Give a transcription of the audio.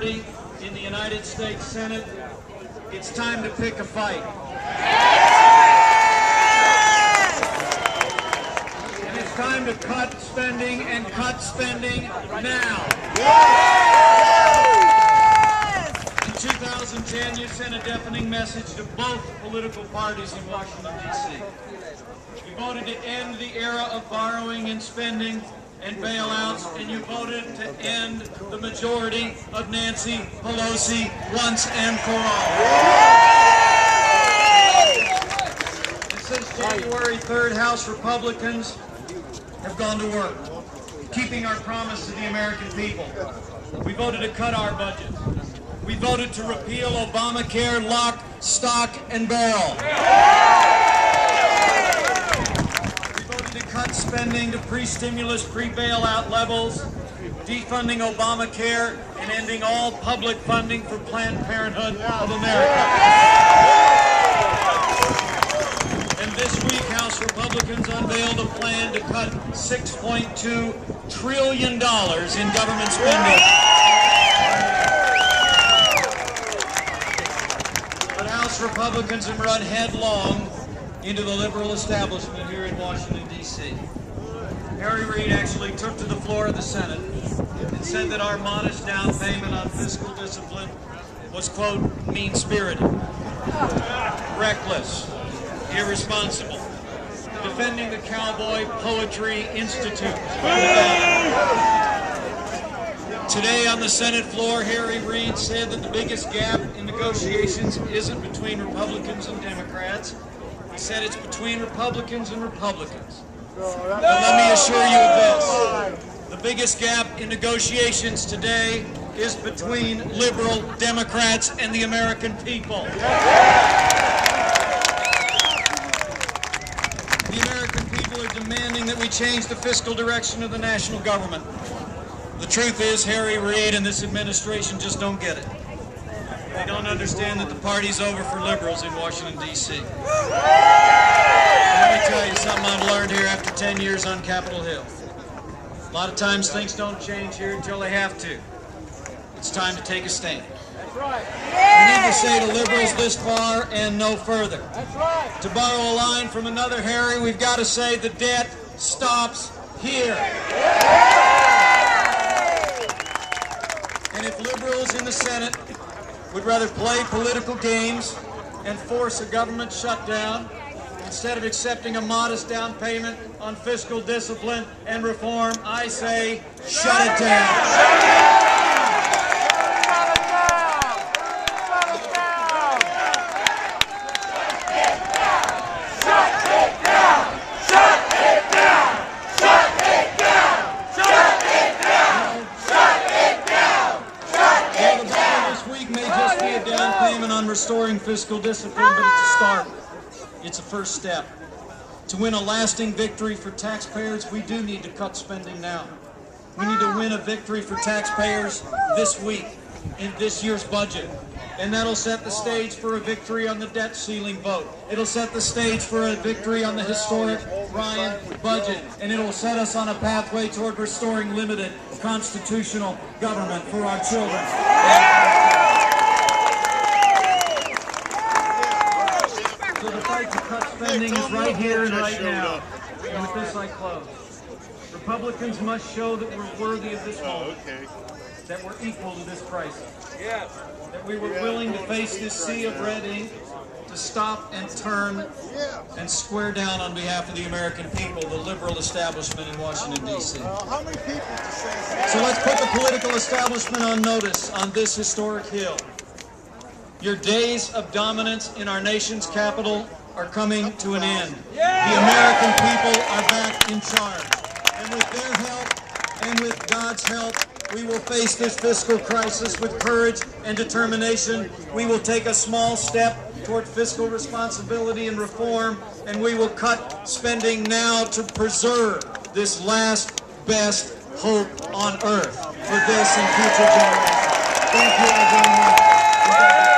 majority in the United States Senate, it's time to pick a fight. And it's time to cut spending, and cut spending now. In 2010, you sent a deafening message to both political parties in Washington, D.C. You voted to end the era of borrowing and spending and bailouts, and you voted to end the majority of Nancy Pelosi once and for all. And since January 3rd, House Republicans have gone to work, keeping our promise to the American people. We voted to cut our budget. We voted to repeal Obamacare lock, stock, and barrel. Cut spending to pre-stimulus, pre-bailout levels, defunding Obamacare, and ending all public funding for Planned Parenthood of America. And this week, House Republicans unveiled a plan to cut $6.2 trillion in government spending. But House Republicans have run headlong into the liberal establishment here in Washington, D.C. Harry Reid actually took to the floor of the Senate and said that our modest down payment on fiscal discipline was, quote, mean-spirited, reckless, irresponsible, defending the Cowboy Poetry Institute. Today on the Senate floor, Harry Reid said that the biggest gap in negotiations isn't between Republicans and Democrats. He said it's between Republicans and Republicans. But let me assure you of this. The biggest gap in negotiations today is between liberal Democrats and the American people. The American people are demanding that we change the fiscal direction of the national government. The truth is, Harry Reid and this administration just don't get it. They don't understand that the party's over for liberals in Washington, D.C. Let me tell you something I've learned here after 10 years on Capitol Hill. A lot of times things don't change here until they have to. It's time to take a stand. That's right. We need to say to liberals this far and no further. That's right. To borrow a line from another Harry, we've got to say the debt stops here. And if liberals in the Senate would rather play political games and force a government shutdown instead of accepting a modest down payment on fiscal discipline and reform, I say, shut it down. Restoring fiscal discipline, but it's a start. It's a first step. To win a lasting victory for taxpayers, we do need to cut spending now. We need to win a victory for taxpayers this week in this year's budget. And that'll set the stage for a victory on the debt ceiling vote. It'll set the stage for a victory on the historic Ryan budget. And it'll set us on a pathway toward restoring limited constitutional government for our children. So the fight to cut spending is right here and right now. And with this I close. Republicans must show that we're worthy of this moment, that we're equal to this crisis, that we were willing to face this sea of red ink, to stop and turn and square down on behalf of the American people, the liberal establishment in Washington, D.C. So let's put the political establishment on notice on this historic hill. Your days of dominance in our nation's capital are coming to an end. The American people are back in charge. And with their help and with God's help, we will face this fiscal crisis with courage and determination. We will take a small step toward fiscal responsibility and reform, and we will cut spending now to preserve this last best hope on earth for this and future generations. Thank you all very much.